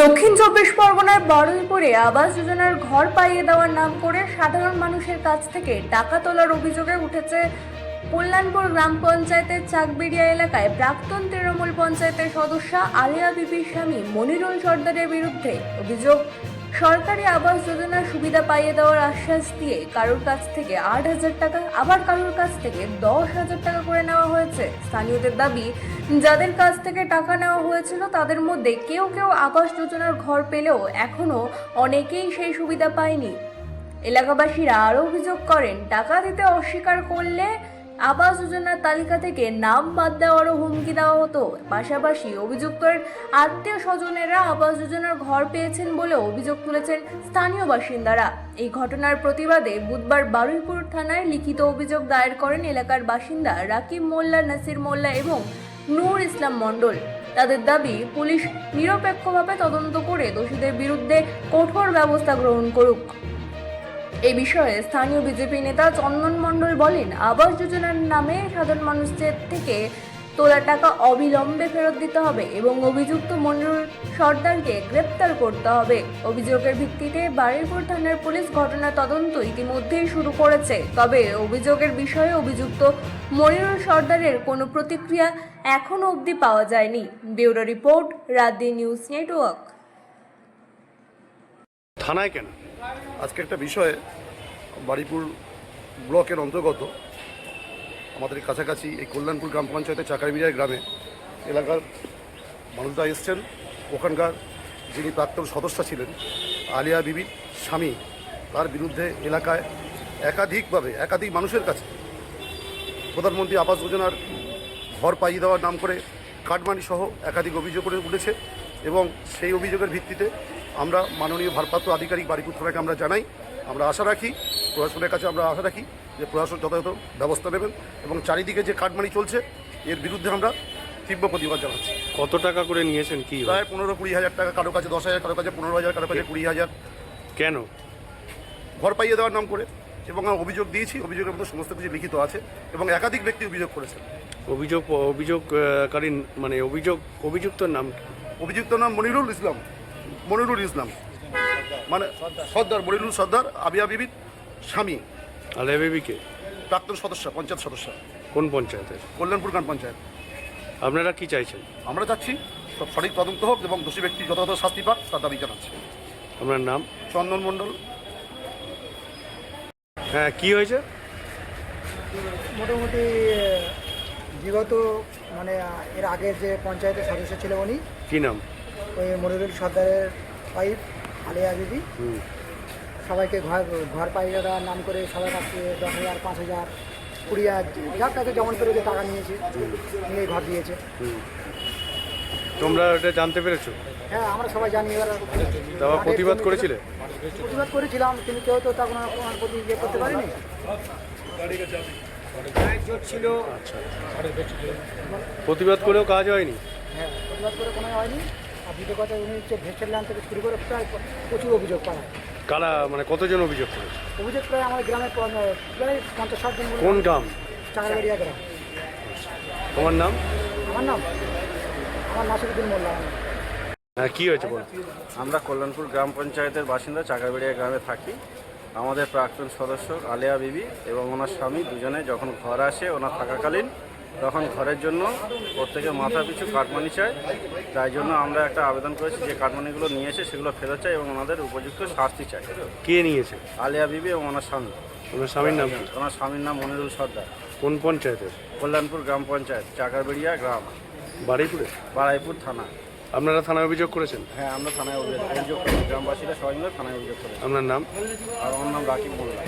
দক্ষিণ চব্বিশ পরগনার বারুইপুরে আবাস যোজনার ঘর পাইয়ে দেওয়ার নাম করে সাধারণ মানুষের কাছ থেকে টাকা তোলার অভিযোগে উঠেছে কল্যাণপুর গ্রাম পঞ্চায়েতের চাকবেড়িয়া এলাকায় প্রাক্তন তৃণমূল পঞ্চায়েতের সদস্যা আলিয়া বিবির স্বামী মনিরুল সর্দারের বিরুদ্ধে। অভিযোগ, সরকারি আবাস যোজনার সুবিধা পাইয়ে দেওয়ার আশ্বাস দিয়ে কারোর কাছ থেকে 8,000 টাকা, আবার কারোর কাছ থেকে 10,000 টাকা করে নেওয়া হয়েছে। স্থানীয়দের দাবি, যাদের কাছ থেকে টাকা নেওয়া হয়েছিল তাদের মধ্যে কেউ কেউ আবাস যোজনার ঘর পেলেও এখনো অনেকেই সেই সুবিধা পায়নি। এলাকাবাসীরা আরও অভিযোগ করেন, টাকা দিতে অস্বীকার করলে আবাস যোজনার তালিকা থেকে নাম বাদ দেওয়ারও হুমকি দেওয়া হতো। পাশাপাশি অভিযুক্তের আত্মীয় স্বজনেরা আবাস যোজনার ঘর পেয়েছেন বলেও অভিযোগ তুলেছেন স্থানীয় বাসিন্দারা। এই ঘটনার প্রতিবাদে বুধবার বারুইপুর থানায় লিখিত অভিযোগ দায়ের করেন এলাকার বাসিন্দা রাকিব মোল্লা, নাসির মোল্লা এবং নূর ইসলাম মণ্ডল। তাদের দাবি, পুলিশ নিরপেক্ষভাবে তদন্ত করে দোষীদের বিরুদ্ধে কঠোর ব্যবস্থা গ্রহণ করুক। এই বিষয়ে স্থানীয় বিজেপি নেতা চন্দন মণ্ডল বলেন, আবাস যোজনার নামে সাধারণ মানুষের থেকে তোলা টাকা অবিলম্বে ফেরত দিতে হবে এবং অভিযুক্ত মনিরুল সর্দারকে গ্রেপ্তার করতে হবে। অভিযোগের ভিত্তিতে বারুইপুর থানার পুলিশ ঘটনার তদন্ত ইতিমধ্যেই শুরু করেছে। তবে অভিযোগের বিষয়ে অভিযুক্ত মনিরুল সর্দারের কোনো প্রতিক্রিয়া এখনো অবধি পাওয়া যায়নি। Bureau report, রাতদিন news network. থানায় কেন? আজকে একটা বিষয়ে বারুইপুর ব্লকের অন্তর্গত আমাদের কাছাকাছি এই কল্যাণপুর গ্রাম পঞ্চায়েতের চাকারবিড়িয়া গ্রামে এলাকার মানুষরা এসছেন। ওখানকার যিনি প্রাক্তন সদস্য ছিলেন আলিয়া বিবির স্বামী, তার বিরুদ্ধে এলাকায় একাধিক মানুষের কাছে প্রধানমন্ত্রী আবাস যোজনার ঘর পাইয়ে দেওয়ার নাম করে কাটমানি সহ একাধিক অভিযোগ করে উঠেছে এবং সেই অভিযোগের ভিত্তিতে আমরা মাননীয় ভারপ্রাপ্ত আধিকারিক বারুইপুর থানাকে আমরা জানাই। আমরা আশা রাখি, প্রশাসনের কাছে আমরা আশা রাখি যে প্রশাসন যথাযথ ব্যবস্থা নেবেন এবং চারিদিকে যে কাটমানি চলছে এর বিরুদ্ধে আমরা তীব্র প্রতিবাদ জানাচ্ছি। কত টাকা করে নিয়েছেন? কি প্রায় 15-20 হাজার টাকা, কারো কাছে 10,000, কারো কাছে 15,000, কারো কাছে 20,000। কেন? ঘর পাইয়ে দেওয়ার নাম করে। এবং আমরা অভিযোগ দিয়েছি, অভিযোগের মধ্যে সমস্ত কিছু লিখিত আছে এবং একাধিক ব্যক্তি অভিযোগ করেছেন। অভিযোগকারী মানে অভিযুক্তর নাম? অভিযুক্ত নাম মনিরুল ইসলাম মানে সর্দার, মনিরুল সর্দার, আবিয়া বিবির স্বামী। আলিয়া বিবিকে প্রাক্তন সদস্য, পঞ্চায়েত সদস্য। কোন পঞ্চায়েতের? কল্যাণপুর গ্রাম পঞ্চায়েত। আপনারা কি চাইছেন? আমরা চাচ্ছি সব সঠিক তদন্ত হোক এবং দোষী ব্যক্তি যথাযথ শাস্তি পাক, তার দাবি জানাচ্ছি। আপনার নাম? চন্দন মণ্ডল। হ্যাঁ, কি হয়েছে? মোটামুটি বিগত মানে এর আগের যে পঞ্চায়েতের সদস্য ছিল উনি, কি নাম? ওই মনিরুল সর্দারের ওয়াইফ আলিয়া বিবি, সবাইকে ঘর পাইয়ে দেওয়ার নাম করে সবার কাছে 10,000, 5,000, 20,000 যার কাছে যেমন করে যে টাকা নিয়ে ঘর দিয়েছে। তোমরা এটা জানতে পেরেছো? হ্যাঁ, আমরা সবাই জানি। এবার তারপর প্রতিবাদ করেছিলে? প্রতিবাদ করেছিলাম, কিন্তু কেউ তো তখন ওনার প্রতি ইয়ে করতে পারেনি। ছিল। প্রতিবাদ করেও কাজ হয়নি? হ্যাঁ, প্রতিবাদ করে কোনো হয়নি। আর দ্বিতীয় কথা, উনি হচ্ছে ভেস্টের ল্যান্ড থেকে শুরু করে প্রায় প্রচুর অভিযোগ পায়। কারা মানে কতজন অভিযোগ করেছে? অভিযোগ প্রায় আমাদের গ্রামের প্রায় 50-60 জন। কোন গ্রাম? চাকারবাড়িয়া গ্রাম। তোমার নাম? আমার নাসিরুদ্দিন মোল্লা। হ্যাঁ, কি হয়েছে বল? আমরা কল্যাণপুর গ্রাম পঞ্চায়েতের বাসিন্দা, চাকারবাড়িয়া গ্রামে থাকি। আমাদের প্রাক্তন সদস্য আলিয়া বিবি এবং ওনার স্বামী দুজনে যখন ঘর আসে ওনার থাকাকালীন, তখন ঘরের জন্য প্রত্যেকে মাথা পিছু কাটমানি চায়। তাই জন্য আমরা একটা আবেদন করেছি যে কাটমানিগুলো নিয়েছে সেগুলো ফেরত চাই এবং ওনাদের উপযুক্ত শাস্তি চাই। কে নিয়েছে? আলিয়া বিবি এবং ওনার স্বামী। ওনার স্বামীর নাম কি? ওনার স্বামীর নাম মনিরুল সর্দার। কোন পঞ্চায়েতের? কল্যাণপুর গ্রাম পঞ্চায়েত, চাকারবাড়িয়া গ্রাম, বারুইপুর থানা। আপনারা থানায় অভিযোগ করেছেন? হ্যাঁ, আমরা থানায় অভিযোগ করেছি। গ্রামবাসীরা সবাই মিলে থানায় অভিযোগ করেছি। আপনার নাম? আর আমার নাম রাকিব মোল্লা।